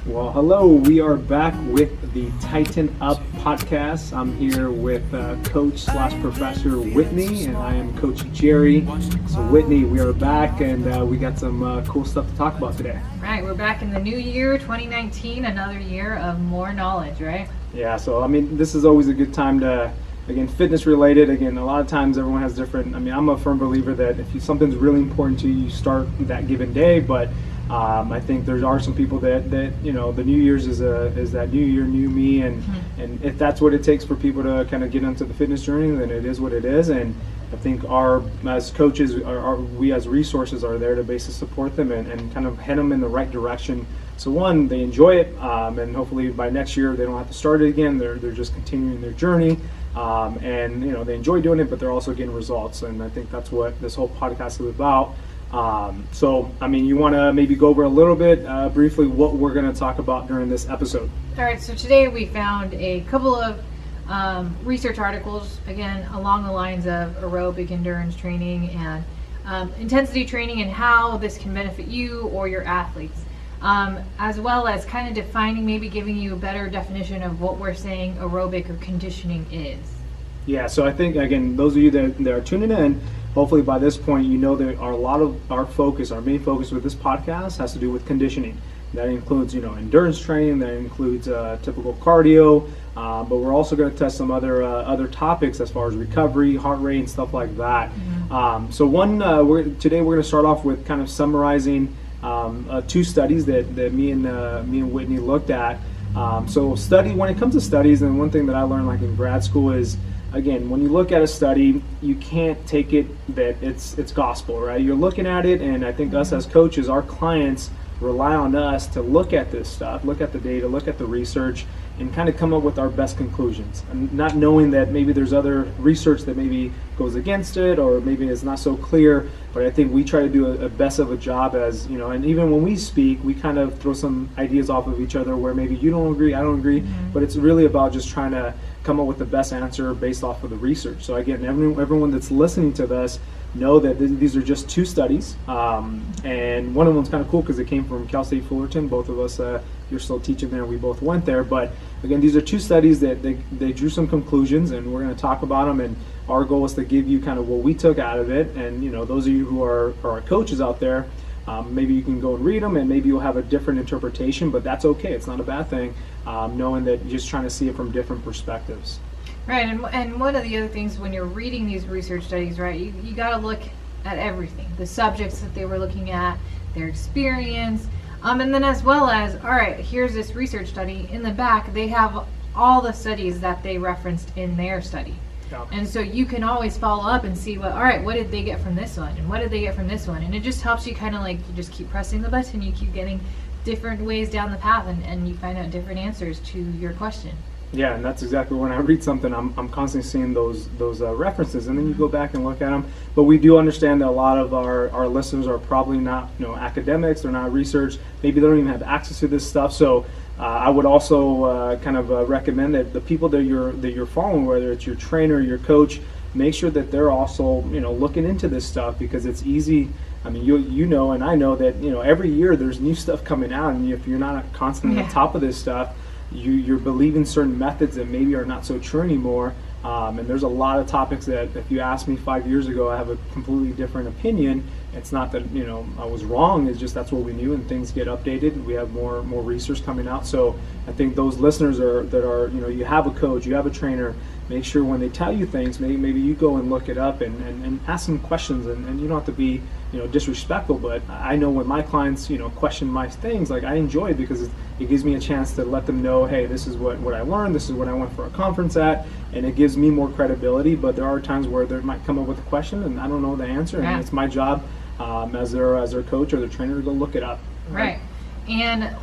Well, hello. We are back with the Tighten Up podcast. I'm here with Coach/Professor Whitney, and I am Coach Jerry. So, Whitney, we are back, and we got some cool stuff to talk about today. Right, we're back in the new year, 2019, another year of more knowledge, right? Yeah, so, this is always a good time to, again, fitness related. Again, a lot of times everyone has different, I'm a firm believer that if something's really important to you, you start that given day, but I think there are some people that the New Year's is that new year, new me, and if that's what it takes for people to kind of get into the fitness journey, then it is what it is. And I think as coaches, we as resources are there to basically support them and kind of head them in the right direction. So one, they enjoy it, and hopefully by next year they don't have to start it again. They're just continuing their journey, and they enjoy doing it, but they're also getting results. And I think that's what this whole podcast is about. You want to maybe go over a little bit briefly what we're going to talk about during this episode. All right, so today we found a couple of research articles, again, along the lines of aerobic endurance training and intensity training and how this can benefit you or your athletes, as well as kind of defining, maybe giving you a better definition of what we're saying aerobic or conditioning is. Yeah, so I think, again, those of you that are tuning in, hopefully by this point you know that a lot of our main focus with this podcast has to do with conditioning. That includes, endurance training, that includes typical cardio, but we're also going to test some other topics as far as recovery, heart rate, and stuff like that. Mm-hmm. Today we're going to start off with kind of summarizing two studies that me and Whitney looked at. When it comes to studies, and one thing that I learned like in grad school is, again, when you look at a study, you can't take it that it's gospel, right? You're looking at it, and I think us as coaches, our clients rely on us to look at this stuff, look at the data, look at the research, and kind of come up with our best conclusions. And not knowing that maybe there's other research that maybe goes against it, or maybe it's not so clear, but I think we try to do a best of a job as, and even when we speak, we kind of throw some ideas off of each other where maybe you don't agree, I don't agree, but it's really about just trying to come up with the best answer based off of the research. So again, everyone that's listening to this, know that these are just two studies, and one of them's kind of cool because it came from Cal State Fullerton. Both of us, you're still teaching there, we both went there, but again, these are two studies that they drew some conclusions, and we're going to talk about them, and our goal is to give you kind of what we took out of it. And those of you who are coaches out there, maybe you can go and read them, and maybe you'll have a different interpretation, but that's okay, it's not a bad thing, knowing that you're just trying to see it from different perspectives. Right, and one of the other things when you're reading these research studies, right, you got to look at everything, the subjects that they were looking at, their experience, and then as well as, all right, here's this research study. In the back, they have all the studies that they referenced in their study. Yeah. And so you can always follow up and see, what did they get from this one, and what did they get from this one, and it just helps you kind of you just keep pressing the button, you keep getting different ways down the path, and you find out different answers to your question. Yeah, and that's exactly when I read something, I'm constantly seeing those references, and then you go back and look at them. But we do understand that a lot of our listeners are probably not academics, they're not research, maybe they don't even have access to this stuff. So I would also recommend that the people that you're following, whether it's your trainer, your coach, make sure that they're also looking into this stuff, because it's easy. And I know that every year there's new stuff coming out, and if you're not constantly on top of this stuff, you're believing certain methods that maybe are not so true anymore. And there's a lot of topics that if you asked me 5 years ago, I have a completely different opinion. It's not that I was wrong, it's just that's what we knew, and things get updated. We have more research coming out. So I think those listeners you have a coach, you have a trainer, make sure when they tell you things, maybe you go and look it up and ask them questions, and you don't have to be disrespectful, but I know when my clients question my things, I enjoy it because it gives me a chance to let them know, hey, this is what I learned, this is what I went for a conference at, and it gives me more credibility. But there are times where they might come up with a question and I don't know the answer, and it's my job as their coach or their trainer to go look it up. Right. And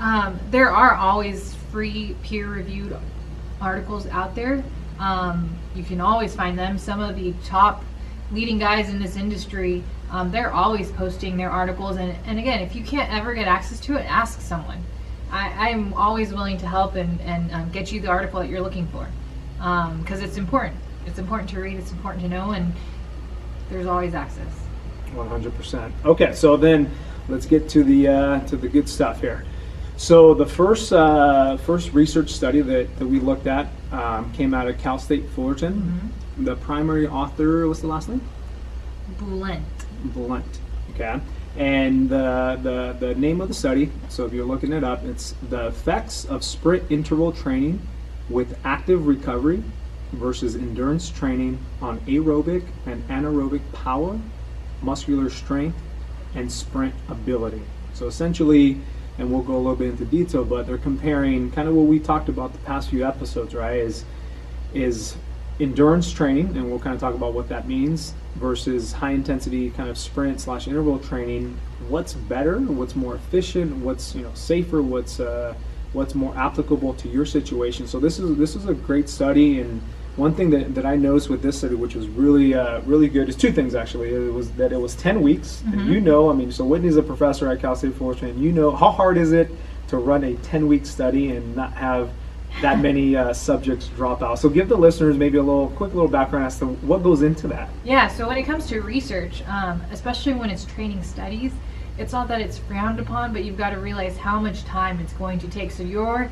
there are always free peer-reviewed articles out there. You can always find them. Some of the top leading guys in this industry, they're always posting their articles. And again, if you can't ever get access to it, ask someone. I'm always willing to help and get you the article that you're looking for, because it's important. It's important to read, it's important to know, and there's always access. 100%. Okay, so then let's get to the good stuff here. So the first research study that we looked at came out of Cal State Fullerton. The primary author, what's the last name? Blunt. Okay. And the name of the study, so if you're looking it up, it's the effects of sprint interval training with active recovery versus endurance training on aerobic and anaerobic power, muscular strength, and sprint ability. So essentially, and we'll go a little bit into detail, but they're comparing kind of what we talked about the past few episodes, right? Is endurance training, and we'll kind of talk about what that means, versus high intensity kind of sprint / interval training. What's better? What's more efficient? What's safer? What's more applicable to your situation? So this is a great study, and one thing that I noticed with this study, which was really really good, is two things actually. It was 10 weeks, and so Whitney's a professor at Cal State Fullerton, and how hard is it to run a 10-week study and not have that many subjects drop out. So give the listeners maybe a quick little background as to what goes into that. Yeah, so when it comes to research, especially when it's training studies, it's not that it's frowned upon, but you've got to realize how much time it's going to take. So your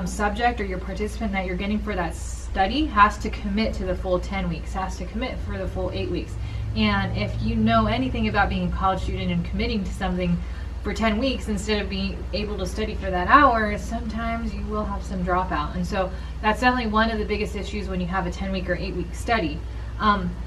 subject or your participant that you're getting for that study has to commit to the full 10 weeks, has to commit for the full 8 weeks. And if you know anything about being a college student and committing to something for 10 weeks instead of being able to study for that hour, sometimes you will have some dropout. And so that's definitely one of the biggest issues when you have a 10-week or 8-week study.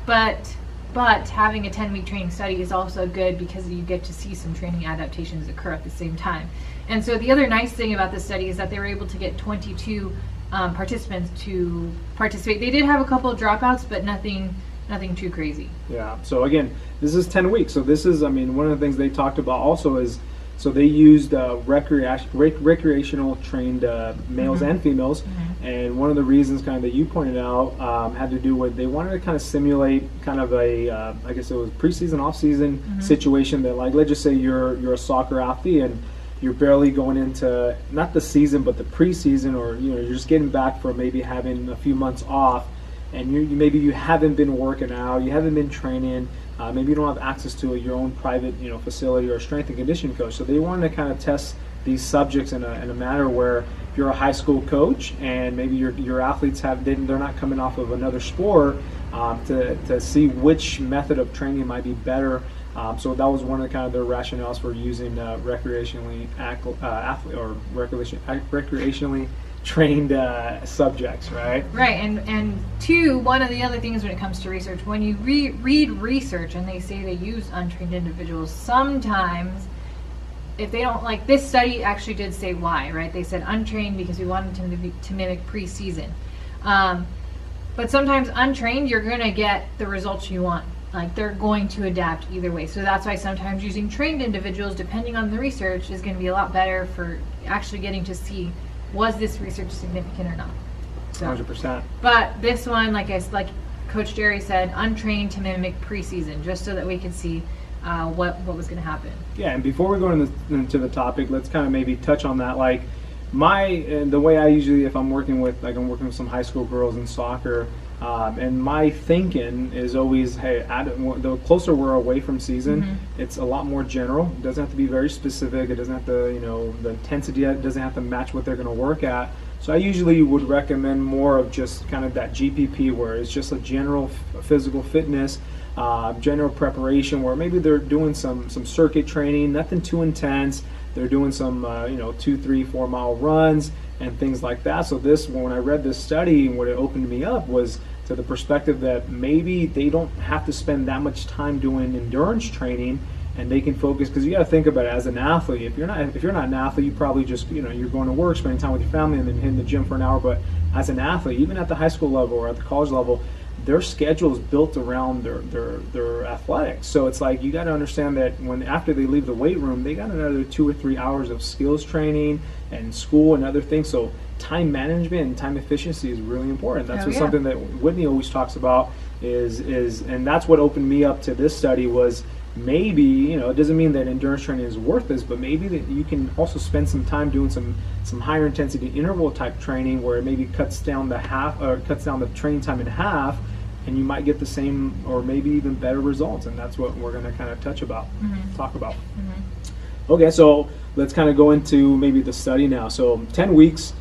But having a 10-week training study is also good because you get to see some training adaptations occur at the same time. And so the other nice thing about this study is that they were able to get 22 participants to participate. They did have a couple of dropouts, but nothing too crazy. Yeah. So again, this is 10 weeks. So this is, one of the things they talked about also is, so they used recreational trained males and females. And one of the reasons kind of that you pointed out had to do with, they wanted to kind of simulate kind of a, I guess it was preseason, off-season situation that, like, let's just say you're a soccer athlete and you're barely going into, not the season, but the preseason, or, you're just getting back from maybe having a few months off, and maybe you haven't been working out, you haven't been training, maybe you don't have access to your own private facility or strength and conditioning coach. So they wanted to kind of test these subjects in a manner where if you're a high school coach and maybe your athletes they're not coming off of another sport, to see which method of training might be better. So that was one of the kind of their rationales for using recreationally trained subjects, right? Right, and two, one of the other things when it comes to research, when you read research and they say they use untrained individuals, sometimes if they don't, like this study actually did say why, right? They said untrained because we wanted them to mimic preseason. But sometimes untrained, you're going to get the results you want. Like they're going to adapt either way. So that's why sometimes using trained individuals, depending on the research, is going to be a lot better for actually getting to see, was this research significant or not? So, 100%. But this one, like Coach Jerry said, untrained to mimic preseason, just so that we could see what was going to happen. Yeah, and before we go into the topic, let's kind of maybe touch on that. Like the way I usually, if I'm working with some high school girls in soccer, and my thinking is always, hey, the closer we're away from season, it's a lot more general. It doesn't have to be very specific. It doesn't have to, the intensity doesn't have to match what they're going to work at. So I usually would recommend more of just kind of that GPP, where it's just a general physical fitness, general preparation, where maybe they're doing some circuit training, nothing too intense. They're doing some 2, 3, 4 mile runs and things like that. So when I read this study, what it opened me up was to the perspective that maybe they don't have to spend that much time doing endurance training, and they can focus, because you got to think about it as an athlete. If you're not an athlete, you probably just you're going to work, spending time with your family, and then hitting the gym for an hour. But as an athlete, even at the high school level or at the college level, their schedule is built around their athletics. So it's like you got to understand that after they leave the weight room, they got another 2 or 3 hours of skills training and school and other things. So time management and time efficiency is really important. That's something that Whitney always talks about and that's what opened me up to this study was, maybe, it doesn't mean that endurance training is worth this, but maybe that you can also spend some time doing some higher intensity interval type training, where it maybe cuts down the training time in half, and you might get the same or maybe even better results. And that's what we're going to kind of talk about. Okay, so let's kind of go into maybe the study now. So 10 weeks,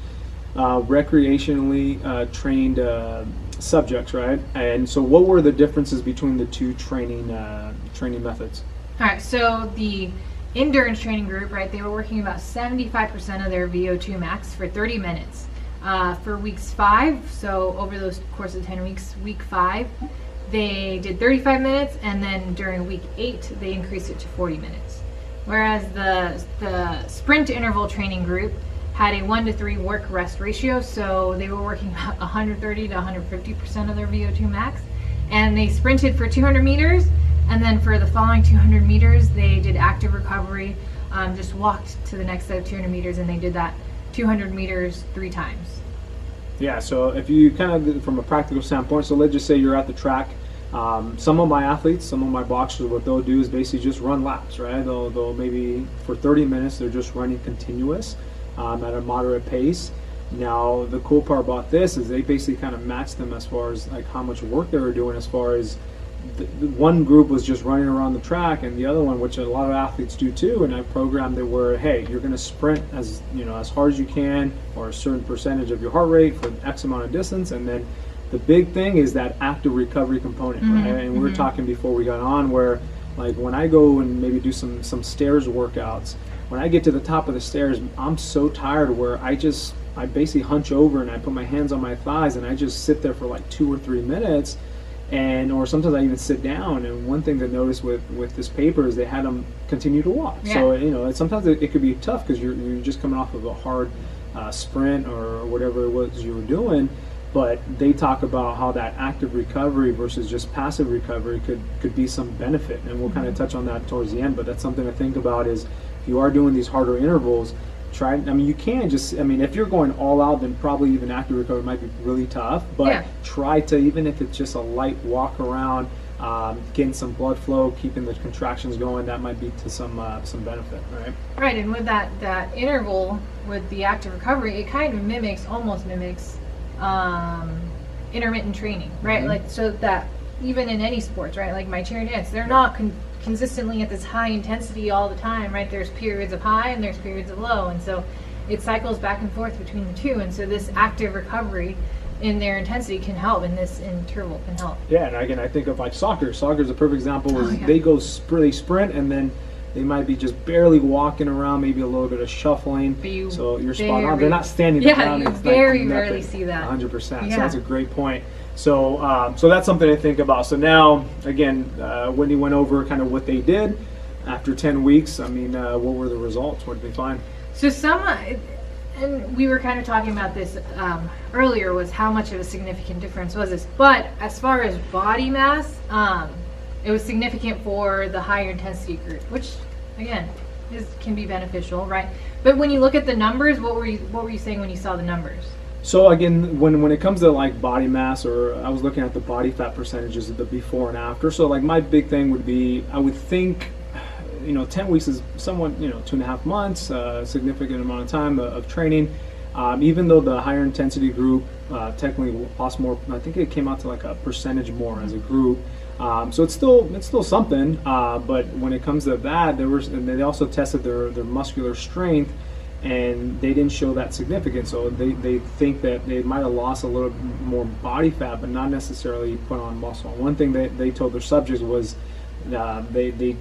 recreationally trained subjects, right? And so what were the differences between the two training methods? All right, so the endurance training group, right, they were working about 75% of their VO2 max for 30 minutes. For weeks 5, so over those course of 10 weeks, week 5, they did 35 minutes, and then during week 8, they increased it to 40 minutes. Whereas the sprint interval training group had a 1-to-3 work-rest ratio, so they were working 130 to 150% of their VO2 max, and they sprinted for 200 meters, and then for the following 200 meters, they did active recovery, just walked to the next set of 200 meters, and they did that 200 meters 3 times. Yeah, so if you kind of, from a practical standpoint, so let's just say you're at the track. Some of my athletes, some of my boxers, what they'll do is basically just run laps, right? They'll maybe for 30 minutes, they're just running continuous at a moderate pace. Now, the cool part about this is they basically kind of match them as far as like how much work they were doing, as far as the one group was just running around the track, and the other one, which a lot of athletes do too, and I programmed it where, hey, you're going to sprint as hard as you can, or a certain percentage of your heart rate for X amount of distance, and then the big thing is that active recovery component, right? And we were talking before we got on where, like, when I go and maybe do some stairs workouts, when I get to the top of the stairs, I'm so tired where I basically hunch over and I put my hands on my thighs and I just sit there for like 2 or 3 minutes. Or sometimes I even sit down. And one thing to notice with this paper is they had them continue to walk. Yeah. So sometimes it could be tough because you're just coming off of a hard sprint or whatever it was you were doing. But they talk about how that active recovery versus just passive recovery could be some benefit, and we'll kind of touch on that towards the end. But that's something to think about is if you are doing these harder intervals, you can't just, if you're going all out, then probably even active recovery might be really tough, but try to, even if it's just a light walk around, getting some blood flow, keeping the contractions going, that might be to some benefit, right? Right, and with that interval, with the active recovery, it kind of almost mimics intermittent training, right? Like, so that even in any sports, right? Like my cheer and dance, they're not consistently at this high intensity all the time, right? There's periods of high and there's periods of low, and so it cycles back and forth between the two, and so this active recovery in their intensity can help, and this interval can help. Yeah, and again, I think of like soccer. Soccer is a perfect example where they sprint, and then they might be just barely walking around, maybe a little bit of shuffling. So you're spot on. They're not standing around. Yeah, you very rarely see that. 100%. So that's a great point. So that's something to think about. So now, again, Whitney went over kind of what they did after 10 weeks. What were the results? What did they find? So and we were kind of talking about this earlier, was how much of a significant difference was this. But as far as body mass, it was significant for the higher intensity group, which again can be beneficial, right? But when you look at the numbers, what were you saying when you saw the numbers? So again, when it comes to like body mass, or I was looking at the body fat percentages of the before and after. So like my big thing would be, I would think, 10 weeks is somewhat, 2.5 months, a significant amount of time of training. Even though the higher intensity group technically lost more, I think it came out to like a percentage more as a group. So it's still something. But when it comes to that, and they also tested their muscular strength, and they didn't show that significant. So they think that they might have lost a little more body fat, but not necessarily put on muscle. One thing that they told their subjects was they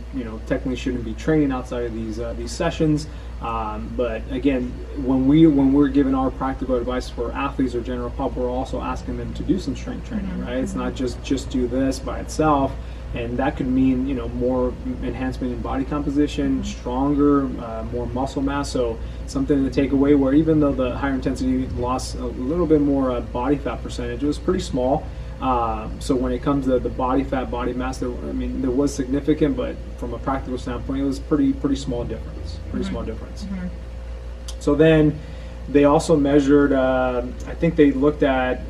technically shouldn't be training outside of these sessions. But again, when we're giving our practical advice for athletes or general pub, we're also asking them to do some strength training, right? It's not just do this by itself. And that could mean, more enhancement in body composition, stronger, more muscle mass. So something to take away, where even though the higher intensity lost a little bit more body fat percentage, it was pretty small. So when it comes to the body fat, body mass, there was significant, but from a practical standpoint, it was pretty small difference. Small difference. So then they also measured. I think they looked at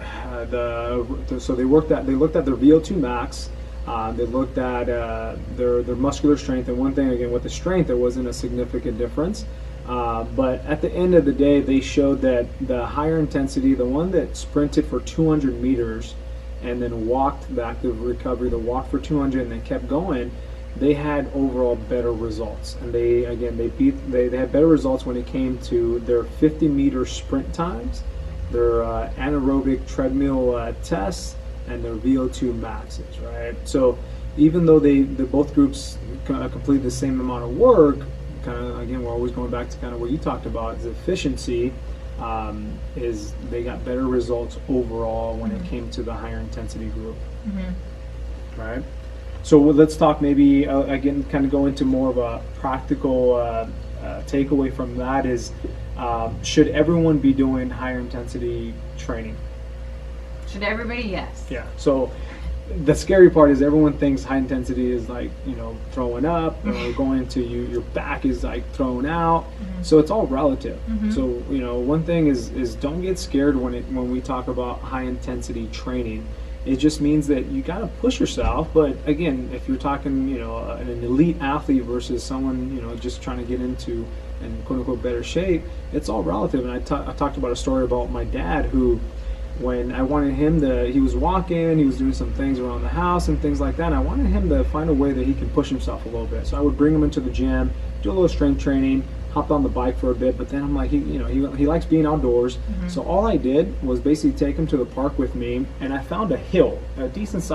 they looked at their VO2 max. They looked at their muscular strength, and one thing again with the strength, there wasn't a significant difference. But at the end of the day, they showed that the higher intensity, the one that sprinted for 200 meters and then walked the active recovery, the walk for 200 and then kept going, they had overall better results, and they had better results when it came to their 50-meter sprint times, their anaerobic treadmill tests, and their VO2 maxes, right? So even though they both groups complete the same amount of work, kind of again we're always going back to kind of what you talked about is efficiency. Is they got better results overall when it came to the higher intensity group, right? So let's talk maybe again, kind of go into more of a practical takeaway from that is, should everyone be doing higher intensity training? Should everybody? Yes. Yeah. So the scary part is everyone thinks high intensity is like, throwing up or going to your back is like thrown out. So it's all relative. So, one thing is don't get scared when we talk about high intensity training. It just means that you got to push yourself. But again, if you're talking, an elite athlete versus someone, just trying to get into in quote unquote better shape, it's all relative. And I talked about a story about my dad who, when I wanted him he was walking, he was doing some things around the house and things like that, and I wanted him to find a way that he can push himself a little bit. So I would bring him into the gym, do a little strength training, hop on the bike for a bit, but then I'm like, he likes being outdoors. So all I did was basically take him to the park with me, and I found a hill, a decent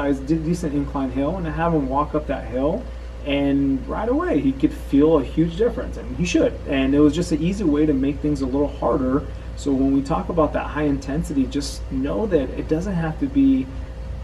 incline hill, and I have him walk up that hill, and right away he could feel a huge difference, and he should. And it was just an easy way to make things a little harder. So when we talk about that high intensity, just know that it doesn't have to be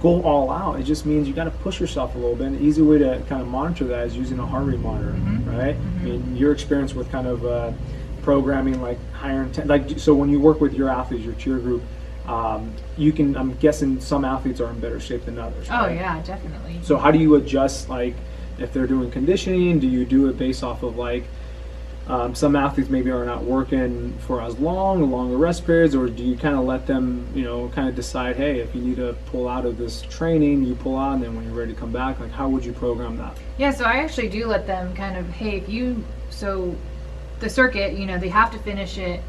go all out. It just means you got to push yourself a little bit. An easy way to kind of monitor that is using a heart rate monitor, right? I mean, your experience with kind of programming like higher intensity, so when you work with your athletes, your cheer group, I'm guessing some athletes are in better shape than others. Oh right? yeah, definitely. So how do you adjust, like if they're doing conditioning, do you do it based off of like, some athletes maybe are not working for as longer rest periods, or do you kind of let them, kind of decide, hey, if you need to pull out of this training, you pull out, and then when you're ready to come back, like how would you program that? Yeah, so I actually do let them kind of, hey, so the circuit, they have to finish it,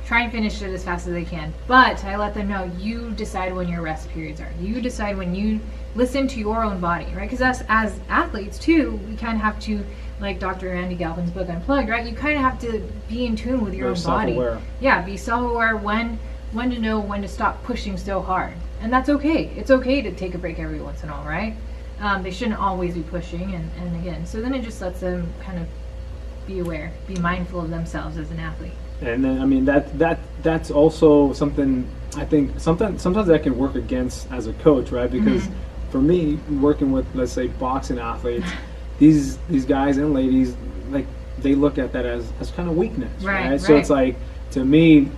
try and finish it as fast as they can, but I let them know, you decide when your rest periods are. You decide when you listen to your own body, right? Because us as athletes too, we kind of have to, like Dr. Andy Galvin's book Unplugged, right? You kind of have to be in tune with your own body. Self-aware. Yeah, be self-aware when to know when to stop pushing so hard. And that's okay. It's okay to take a break every once in a while, right? They shouldn't always be pushing, and again, so then it just lets them kind of be aware, be mindful of themselves as an athlete. And then, I mean, that's also something I think sometimes that can work against as a coach, right? Because for me, working with, let's say, boxing athletes, these guys and ladies, like, they look at that as kind of weakness, right? So it's like, to me,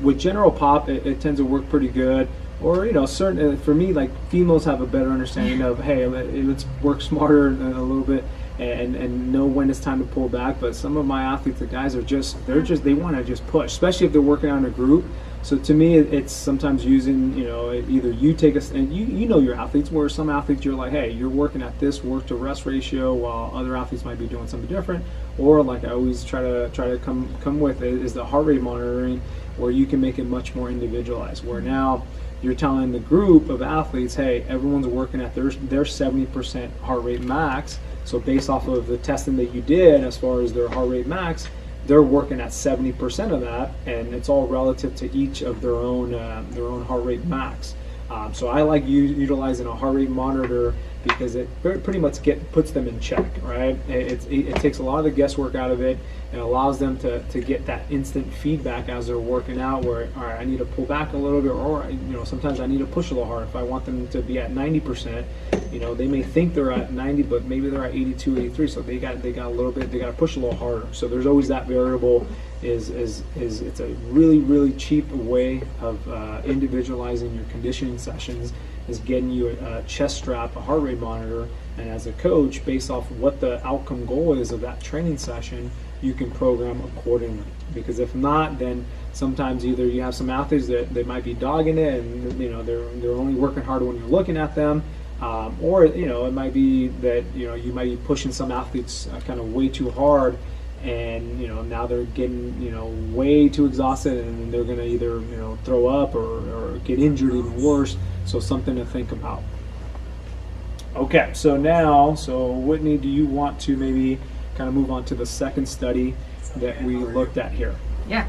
with general pop, it tends to work pretty good. Or, certain, for me, like, females have a better understanding of, hey, let's work smarter a little bit and know when it's time to pull back. But some of my athletes, the guys they want to just push, especially if they're working on a group. So to me, it's sometimes using, either you take us, and you know your athletes, where some athletes you're like, hey, you're working at this work to rest ratio, while other athletes might be doing something different. Or like I always try to come with is the heart rate monitoring, where you can make it much more individualized, where now you're telling the group of athletes, hey, everyone's working at their 70% heart rate max. So based off of the testing that you did as far as their heart rate max, they're working at 70% of that, and it's all relative to each of their own heart rate max. So I like utilizing a heart rate monitor because it pretty much puts them in check, right? It takes a lot of the guesswork out of it and allows them to get that instant feedback as they're working out, where, all right, I need to pull back a little bit, or sometimes I need to push a little hard. If I want them to be at 90%, they may think they're at 90, but maybe they're at 82, 83, so they got a little bit, they got to push a little harder. So there's always that variable. Is it's a really, really cheap way of individualizing your conditioning sessions, is getting you a chest strap, a heart rate monitor, and as a coach, based off what the outcome goal is of that training session, you can program accordingly. Because if not, then sometimes either you have some athletes that they might be dogging it, and they're only working harder when you're looking at them, or it might be that you might be pushing some athletes kind of way too hard, and now they're getting way too exhausted, and they're going to either throw up or get injured even worse. So something to think about. Okay, so now, Whitney, do you want to maybe kind of move on to the second study that we looked at here? Yeah.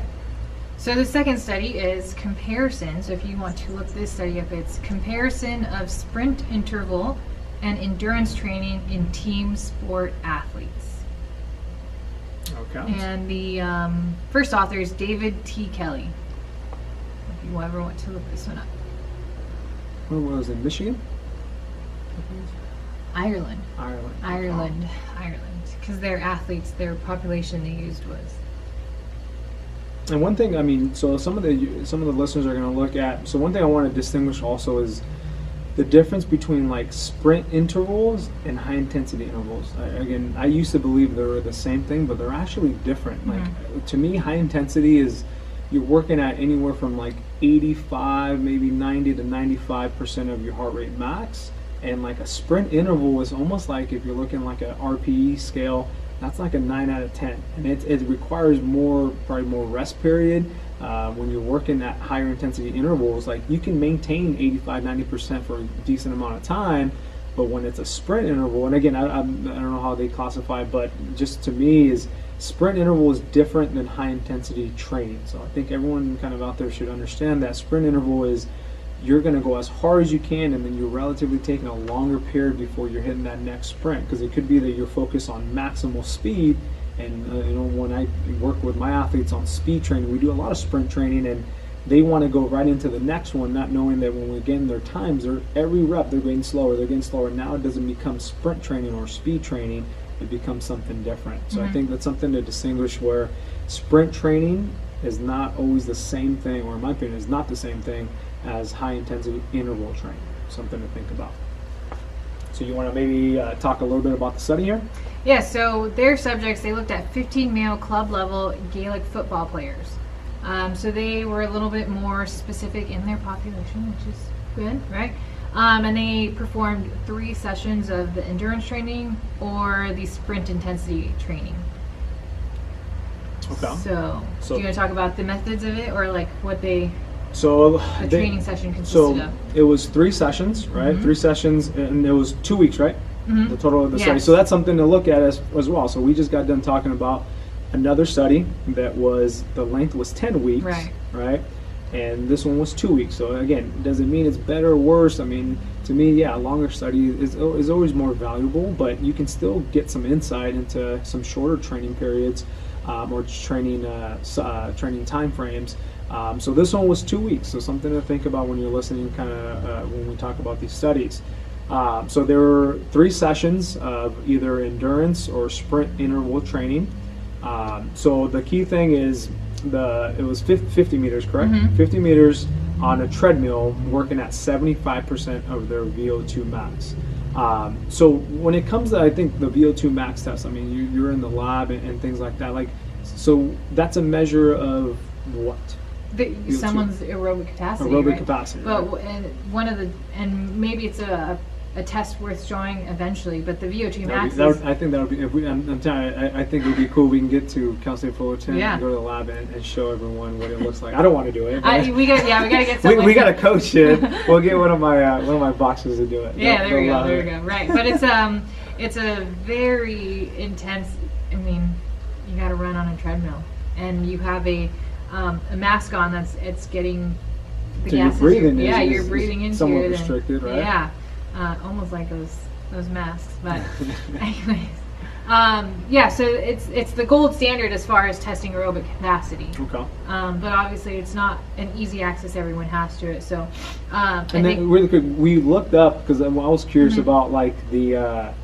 So the second study is comparison. So if you want to look this study up, it's comparison of sprint interval and endurance training in team sport athletes. Okay. And the first author is David T. Kelly. If you ever want to look this one up. Where was it? Michigan? Ireland. Ireland. Because their athletes, their population they used was. And one thing, I mean, so some of the listeners are going to look at. So one thing I want to distinguish also is the difference between like sprint intervals and high intensity intervals. I used to believe they were the same thing, but they're actually different. Like to me, high intensity is you're working at anywhere from like 85, maybe 90 to 95% of your heart rate max. And like a sprint interval is almost like if you're looking like a RPE scale, that's like a 9 out of 10. And it requires probably more rest period. When you're working at higher intensity intervals, like you can maintain 85, 90% for a decent amount of time. But when it's a sprint interval, and again, I don't know how they classify, but just to me is sprint interval is different than high intensity training. So I think everyone kind of out there should understand that sprint interval is you're going to go as hard as you can, and then you're relatively taking a longer period before you're hitting that next sprint, because it could be that you're focused on maximal speed. And when I work with my athletes on speed training, we do a lot of sprint training, and they want to go right into the next one, not knowing that when we get in their times, every rep they're getting slower. Now it doesn't become sprint training or speed training; it becomes something different. So I think that's something to distinguish, where sprint training is not always the same thing, or in my opinion, is not the same thing as high intensity interval training. Something to think about. So you want to maybe talk a little bit about the study here? Yeah, so their subjects, they looked at 15 male club level Gaelic football players. So they were a little bit more specific in their population, which is good, right? And they performed 3 sessions of the endurance training or the sprint intensity training. Okay. So do you want to talk about the methods of it, or like what the training session consisted of? It was 3 sessions, right? 3 sessions, and it was 2 weeks, right? The total of the study. Yes. So that's something to look at as well. So we just got done talking about another study that was, the length was 10 weeks, right? And this one was 2 weeks. So again, does it mean it's better or worse? I mean, to me, yeah, a longer study is always more valuable, but you can still get some insight into some shorter training periods or training time frames. So this one was 2 weeks. So something to think about when you're listening, kind of when we talk about these studies. So there were 3 sessions of either endurance or sprint interval training. So the key thing is it was 50 meters, correct? 50 meters on a treadmill, working at 75% of their VO2 max. So when it comes to, I think, the VO2 max test, I mean, you're in the lab and things like that. Like, so that's a measure of what? Someone's aerobic capacity. Aerobic capacity. But right? and maybe it's a test worth showing eventually. But the VO2 max. I think that would be. If I'm telling you, I think it would be cool. We can get to Cal State Fullerton and go to the lab and show everyone what it looks like. I don't want to do it. We got to get someone. we got to coach it. We'll get one of my boxes to do it. Yeah, there we go. Right, but it's a very intense. I mean, you got to run on a treadmill, and you have a mask on it's getting the so gases. You're breathing. You're breathing into somewhat it. Restricted, right? Yeah, almost like those masks. But anyways, so it's the gold standard as far as testing aerobic capacity. Okay. But obviously, it's not an easy access everyone has to it. So, and then really quick, we looked up because I was curious about like the.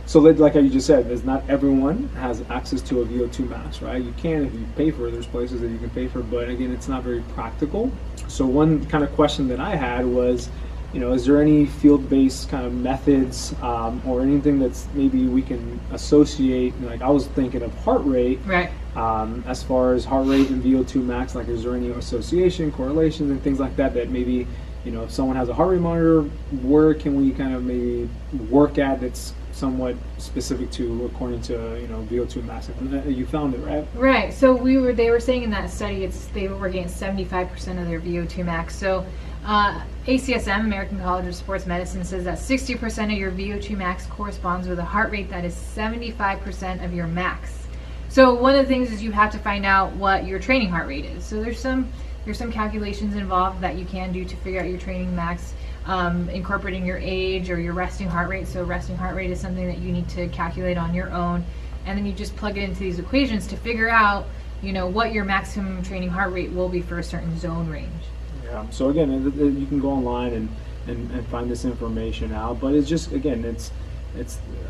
So like you just said, is not everyone has access to a VO2 max, right? You can if you pay for it. There's places that you can pay for, but again, it's not very practical. So one kind of question that I had was, is there any field-based kind of methods or anything that's maybe we can associate? Like I was thinking of heart rate, right? As far as heart rate and VO2 max, like is there any association, correlation, and things like that maybe, if someone has a heart rate monitor, where can we kind of maybe work at that's somewhat specific to according to VO2 max. You found it, right? Right. So they were saying in that study they were working at 75% of their VO2 max. So ACSM, American College of Sports Medicine, says that 60% of your VO2 max corresponds with a heart rate that is 75% of your max. So one of the things is you have to find out what your training heart rate is. So there's some calculations involved that you can do to figure out your training max, incorporating your age or your resting heart rate. So resting heart rate is something that you need to calculate on your own, and then you just plug it into these equations to figure out, what your maximum training heart rate will be for a certain zone range. Yeah. So again, you can go online and find this information out, but it's just, again, it's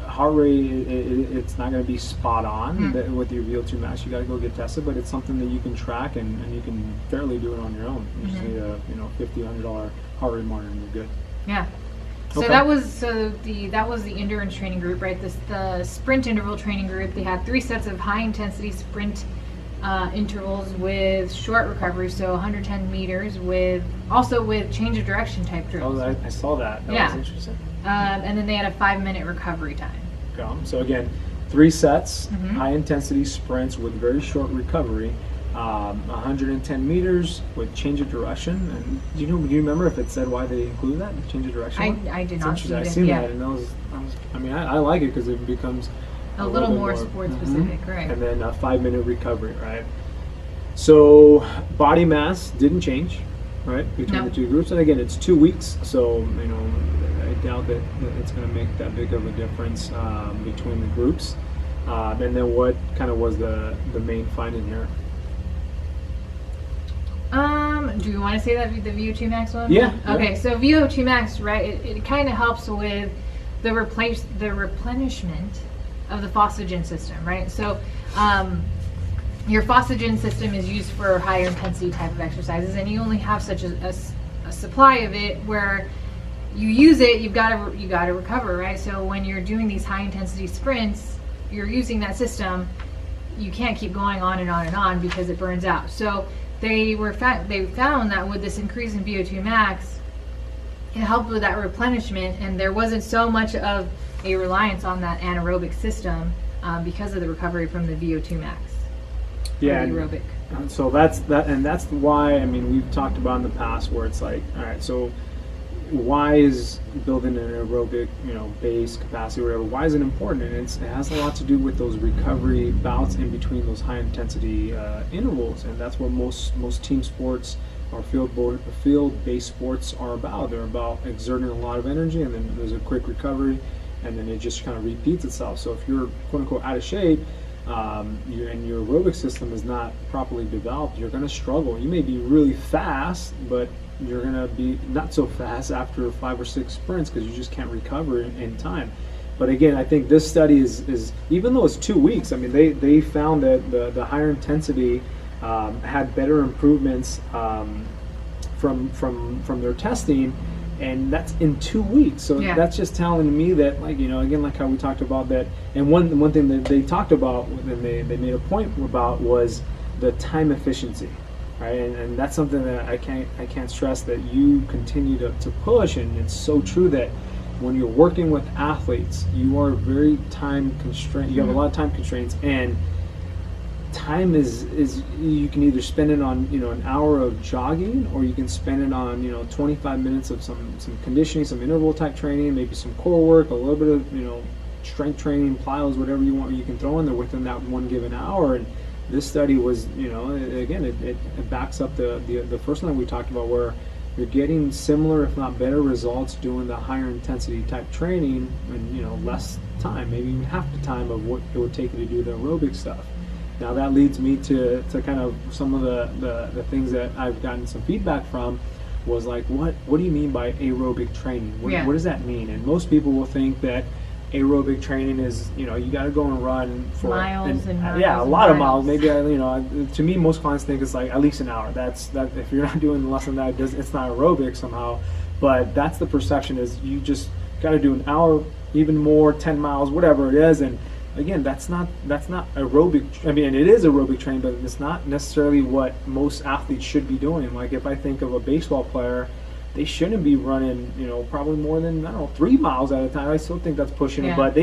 heart rate. It's not going to be spot on with your VO2 max. You got to go get tested, but it's something that you can track and you can fairly do it on your own. You just need a $50-$100 heart rate monitor and you're good. Yeah. So Okay. that was the endurance training group, right? The sprint interval training group. They had 3 sets of high intensity sprint intervals with short recovery, so 110 meters with change of direction type drills. Oh, I saw that. That was interesting. And then they had a 5-minute recovery time. So again, 3 sets, high intensity sprints with very short recovery, 110 meters with change of direction. And do you remember if it said why they included that, change of direction? I did not see I it. seen that, and I like it because it becomes a little more sport specific, right? And then a 5-minute recovery, right? So body mass didn't change, right, between the two groups. And again, it's 2 weeks, so I doubt that it's going to make that big of a difference between the groups. And then what kind of was the main finding here? Do you want to say that the VO2 max one? Yeah. Okay, so VO2 max, right? It kind of helps with the replenishment of the phosphagen system, right? So your phosphagen system is used for higher intensity type of exercises, and you only have such a supply of it where you use it, you got to recover, right? So when you're doing these high intensity sprints, you're using that system. You can't keep going on and on and on because it burns out. So they found that with this increase in VO2 max, it helped with that replenishment, and there wasn't so much of a reliance on that anaerobic system because of the recovery from the VO2 max. Yeah, aerobic. So that's why we've talked about in the past where it's like, all right, so why is building an aerobic base capacity or whatever, why is it important? And it has a lot to do with those recovery bouts in between those high intensity intervals, and that's what most team sports or field-based sports are about. They're about exerting a lot of energy, and then there's a quick recovery, and then it just kind of repeats itself. So if you're quote unquote out of shape, and your aerobic system is not properly developed, you're going to struggle. You may be really fast, but you're going to be not so fast after 5 or 6 sprints because you just can't recover in time. But again, I think this study is even though it's 2 weeks, they found that the higher intensity had better improvements from their testing, and that's in 2 weeks. So that's just telling me that, again, like how we talked about that. And one thing that they talked about and they made a point about was the time efficiency, right? And that's something that I can't stress that you continue to push. And it's so true that when you're working with athletes, you are very time constrained. You have a lot of time constraints, and time is you can either spend it on an hour of jogging, or you can spend it on 25 minutes of some conditioning, some interval type training, maybe some core work, a little bit of strength training, plyos, whatever you want, you can throw in there within that one given hour. And this study was again it backs up the first one we talked about, where you're getting similar if not better results doing the higher intensity type training in less time, maybe even half the time of what it would take you to do the aerobic stuff. Now that leads me to kind of some of the things that I've gotten some feedback from was like, what do you mean by aerobic training? What does that mean? And most people will think that aerobic training is you got to go and run for miles and miles. Yeah, a lot of miles. Maybe to me, most clients think it's like at least an hour. That if you're not doing less than that, it's not aerobic somehow. But that's the perception, is you just got to do an hour, even more, 10 miles, whatever it is. And again, that's not aerobic. It is aerobic training, but it's not necessarily what most athletes should be doing. Like if I think of a baseball player, they shouldn't be running, probably more than, I don't know, 3 miles at a time. I still think that's pushing it, Yeah. but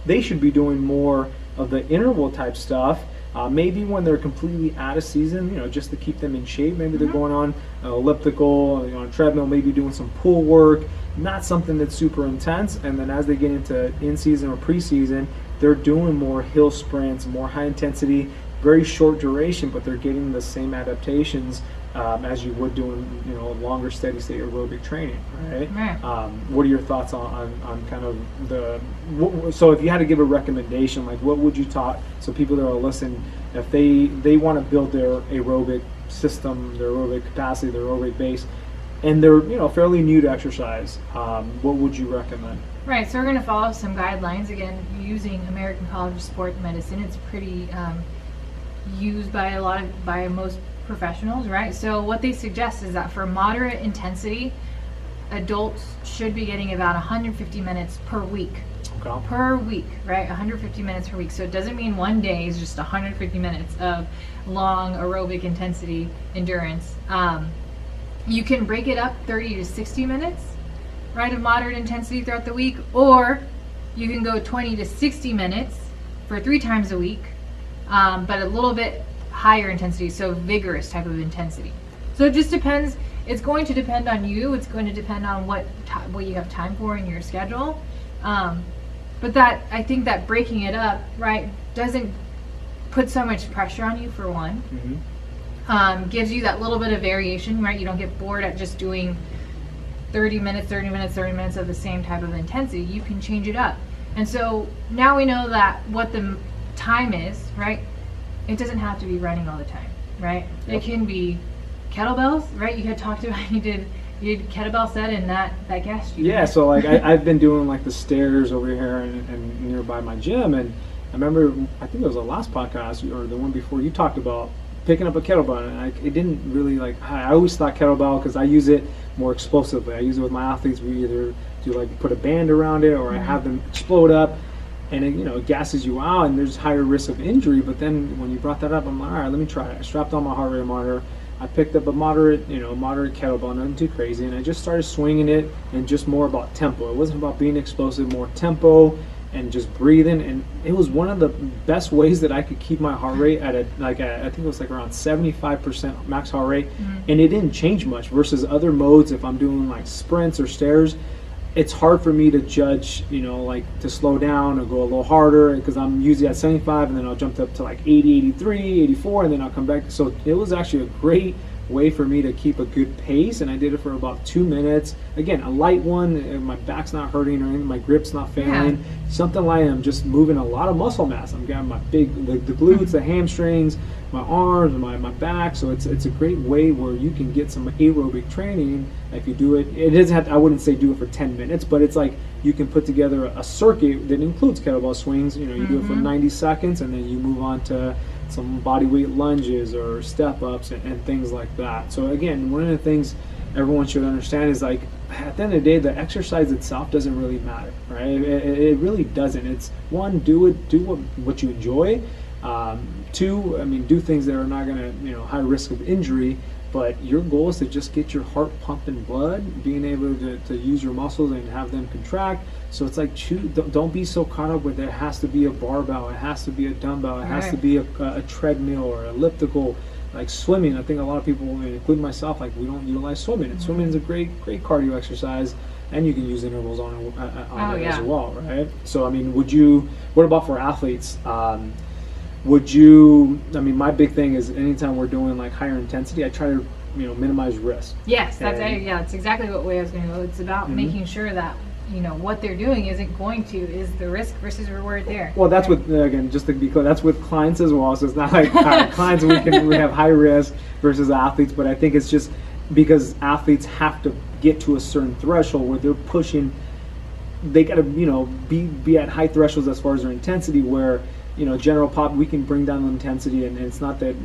they should be doing more of the interval type stuff. Maybe when they're completely out of season, just to keep them in shape. Maybe they're going on elliptical, on a treadmill, maybe doing some pool work. Not something that's super intense. And then as they get into in-season or preseason, they're doing more hill sprints, more high intensity, very short duration, but they're getting the same adaptations as you would doing, longer steady state aerobic training, right? Right. What are your thoughts on kind of so if you had to give a recommendation, like what would you talk, so people that are listening, if they want to build their aerobic system, their aerobic capacity, their aerobic base, and they're, fairly new to exercise, what would you recommend? Right, so we're going to follow some guidelines, again, using American College of Sport Medicine. It's pretty used by most professionals, right? So what they suggest is that for moderate intensity, adults should be getting about 150 minutes per week. Okay. Per week, right? 150 minutes per week. So it doesn't mean one day is just 150 minutes of long aerobic intensity endurance. You can break it up 30 to 60 minutes, right, of moderate intensity throughout the week, or you can go 20 to 60 minutes for 3 times a week, but a little bit higher intensity, so vigorous type of intensity. So it just depends. It's going to depend on you. It's going to depend on what you have time for in your schedule. But I think that breaking it up, right, doesn't put so much pressure on you, for one. Mm-hmm. Gives you that little bit of variation, right? You don't get bored at just doing 30 minutes of the same type of intensity. You can change it up. And so now we know that what the time is, right? It doesn't have to be running all the time, right? Yep. It can be kettlebells, right? You had talked about you did kettlebell set and that gassed you. Yeah, so like I've been doing like the stairs over here and nearby my gym, and I remember, I think it was the last podcast or the one before, you talked about picking up a kettlebell, and it didn't really I always thought kettlebell, because I use it more explosively. I use it with my athletes. We either do put a band around it, or I have them explode up, and it gasses you out, and there's higher risk of injury. But then when you brought that up, I'm like, all right, let me try it. I strapped on my heart rate monitor. I picked up a moderate kettlebell, nothing too crazy, and I just started swinging it, and just more about tempo. It wasn't about being explosive, more tempo and just breathing. And it was one of the best ways that I could keep my heart rate at I think it was around 75% max heart rate, and it didn't change much versus other modes. If I'm doing sprints or stairs, it's hard for me to judge, to slow down or go a little harder, because I'm usually at 75, and then I'll jump up to 80, 83, 84, and then I'll come back. So it was actually a great way for me to keep a good pace, and I did it for about 2 minutes. Again, a light one, and my back's not hurting or anything, my grip's not failing. Yeah. Something like I'm just moving a lot of muscle mass. I'm getting my the glutes, the hamstrings, my arms, my back. So it's a great way where you can get some aerobic training if you do it. It doesn't have to, I wouldn't say do it for 10 minutes, but it's you can put together a circuit that includes kettlebell swings. You do it for 90 seconds, and then you move on to some body weight lunges or step ups and things like that. So again, one of the things everyone should understand is at the end of the day, the exercise itself doesn't really matter, right? It really doesn't. It's one, do what you enjoy. 2, do things that are not going to, high risk of injury. But your goal is to just get your heart pumping blood, being able to use your muscles and have them contract. So it's don't be so caught up with it has to be a barbell, it has to be a dumbbell, it has to be a treadmill or elliptical. Like swimming, I think a lot of people, including myself, we don't utilize swimming. And swimming is a great cardio exercise, and you can use intervals on it as well, right? So what about for athletes? My big thing is anytime we're doing higher intensity, I try to minimize risk. Yes, that's exactly what way I was going to go. It's about making sure that what they're doing is the risk versus reward there. Well, that's with, again, just to be clear, that's with clients as well. So it's not clients we have high risk versus athletes, but I think it's just because athletes have to get to a certain threshold where they're pushing. They got to be at high thresholds as far as their intensity, where general pop, we can bring down the intensity, and it's not that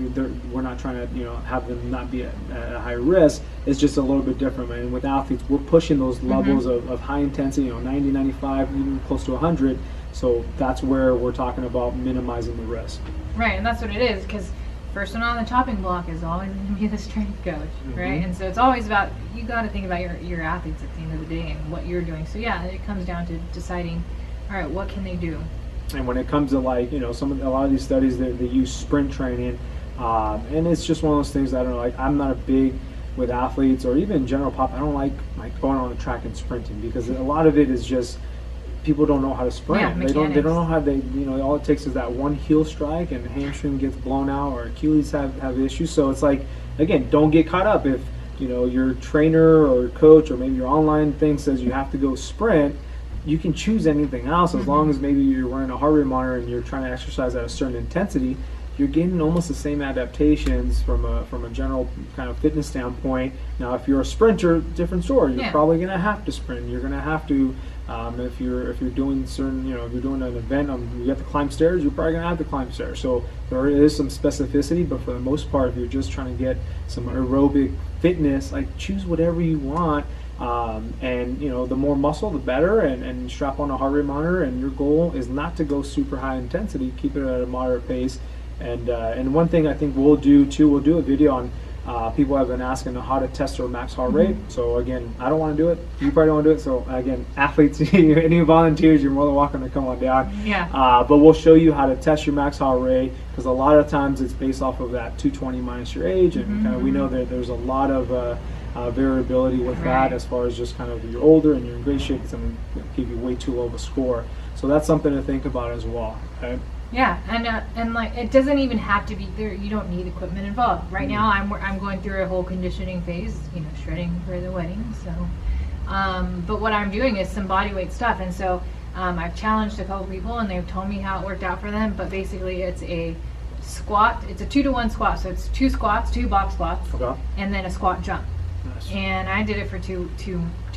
we're not trying to have them not be at a high risk. It's just a little bit different. And with athletes, we're pushing those levels of high intensity, 90, 95, even close to 100. So that's where we're talking about minimizing the risk. Right, and that's what it is, because first one on the chopping block is always going to be the strength coach, right? Mhm. And so it's always about, you got to think about your athletes at the end of the day and what you're doing. So yeah, it comes down to deciding, all right, what can they do? And when it comes to, like, you know, a lot of these studies, they use sprint training, and it's just one of those things that I don't know. Like, I'm not a big with athletes or even general pop. I don't like going on the track and sprinting, because a lot of it is just people don't know how to sprint. Yeah, They don't know how all it takes is that one heel strike and the hamstring gets blown out, or Achilles have issues. So it's like, again, don't get caught up if, you know, your trainer or coach or maybe your online thing says you have to go sprint. You can choose anything else as long as maybe you're wearing a heart rate monitor and you're trying to exercise at a certain intensity. You're getting almost the same adaptations from a general kind of fitness standpoint. Now, if you're a sprinter, different story. You're probably going to have to sprint. You're going to have to, if you're doing certain, you know, if you're doing an event, you have to climb stairs. You're probably going to have to climb stairs. So there is some specificity, but for the most part, if you're just trying to get some aerobic fitness, like, choose whatever you want. And you know, the more muscle, the better, and strap on a heart rate monitor, and your goal is not to go super high intensity. Keep it at a moderate pace. And one thing I think we'll do a video on, people have been asking how to test their max heart rate. So again, I don't want to do it. You probably don't want to do it. So again, athletes, any volunteers, you're more than welcome to come on down. Yeah. But we'll show you how to test your max heart rate, because a lot of times it's based off of that 220 minus your age, and kind of we know that there's a lot of variability with that, as far as just kind of you're older and you're in great shape, it's going to give you way too low of a score. So that's something to think about as well. Okay. Yeah, and like, it doesn't even have to be there. You don't need equipment involved. Right now, I'm going through a whole conditioning phase, you know, shredding for the wedding. So, but what I'm doing is some body weight stuff, and so I've challenged a couple people, and they've told me how it worked out for them. But basically, it's a squat. It's a 2-to-1 squat. So it's 2 squats, 2 box squats, and then a squat jump. Nice. And I did it for two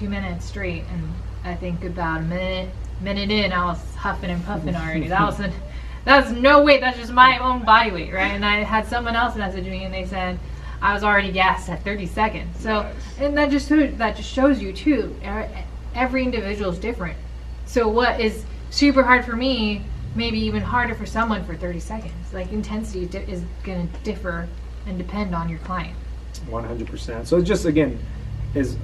minutes straight, and I think about a minute in, I was huffing and puffing already. That's no weight. That's just my own body weight, right? And I had someone else message me, and they said I was already gassed at 30 seconds. So, and that just shows you too. Every individual is different. So what is super hard for me, maybe even harder for someone for 30 seconds. Like, intensity is going to differ and depend on your client. 100%. So just, again, is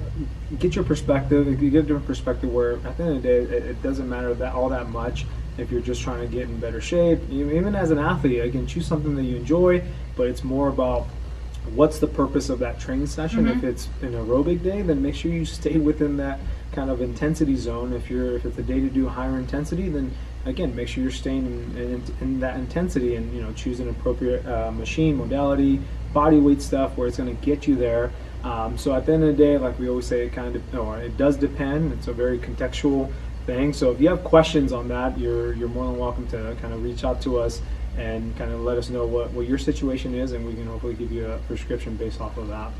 get your perspective. If you get a different perspective, where at the end of the day, it doesn't matter all that much. If you're just trying to get in better shape, even as an athlete, again, choose something that you enjoy, but it's more about what's the purpose of that training session. If it's an aerobic day, then make sure you stay within that kind of intensity zone. If it's a day to do higher intensity, then again, make sure you're staying in that intensity, and, you know, choose an appropriate machine, modality, body weight stuff where it's going to get you there. So at the end of the day, like we always say, it does depend. It's a very contextual thing. So if you have questions on that, you're more than welcome to kind of reach out to us and kind of let us know what your situation is, and we can hopefully give you a prescription based off of that.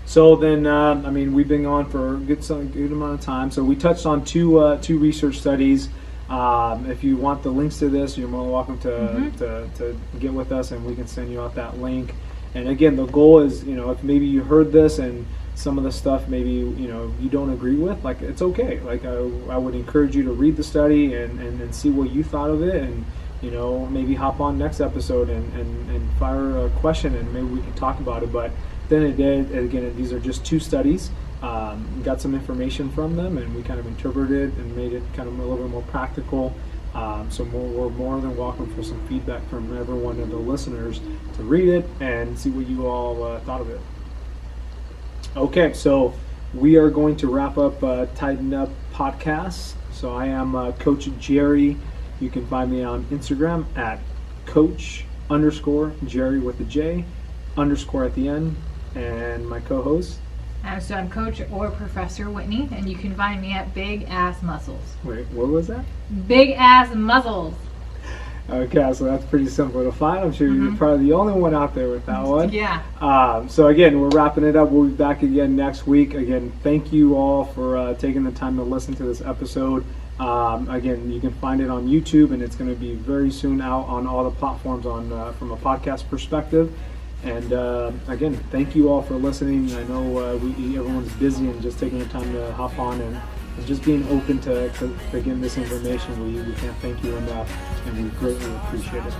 So then, I mean, we've been on for a good amount of time. So we touched on two research studies. If you want the links to this, you're more than welcome to get with us, and we can send you out that link. And again, the goal is, you know, if maybe you heard this and some of the stuff maybe, you know, you don't agree with, like, it's okay. Like, I would encourage you to read the study and see what you thought of it, and, you know, maybe hop on next episode and fire a question, and maybe we can talk about it. But at the end of the day, again, these are just 2 studies. Got some information from them, and we kind of interpreted and made it kind of a little bit more practical. So we're more than welcome for some feedback from every one of the listeners to read it and see what you all thought of it. Okay, so we are going to wrap up Tighten Up Podcast. So I am Coach Jerry. You can find me on Instagram at Coach_Jerry with a J _ at the end, and my co-host. So I'm Coach or Professor Whitney, and you can find me at Big Ass Muscles. Wait, what was that? Big Ass Muscles. Okay, so that's pretty simple to find. I'm sure you're probably the only one out there with that one. Yeah. So again, we're wrapping it up. We'll be back again next week. Again, thank you all for taking the time to listen to this episode. Again, you can find it on YouTube, and it's going to be very soon out on all the platforms from a podcast perspective. And again, thank you all for listening. I know everyone's busy, and just taking the time to hop on and just being open to getting this information. We can't thank you enough, and we greatly appreciate it.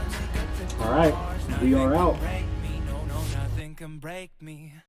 All right, we are out. No, nothing can break me.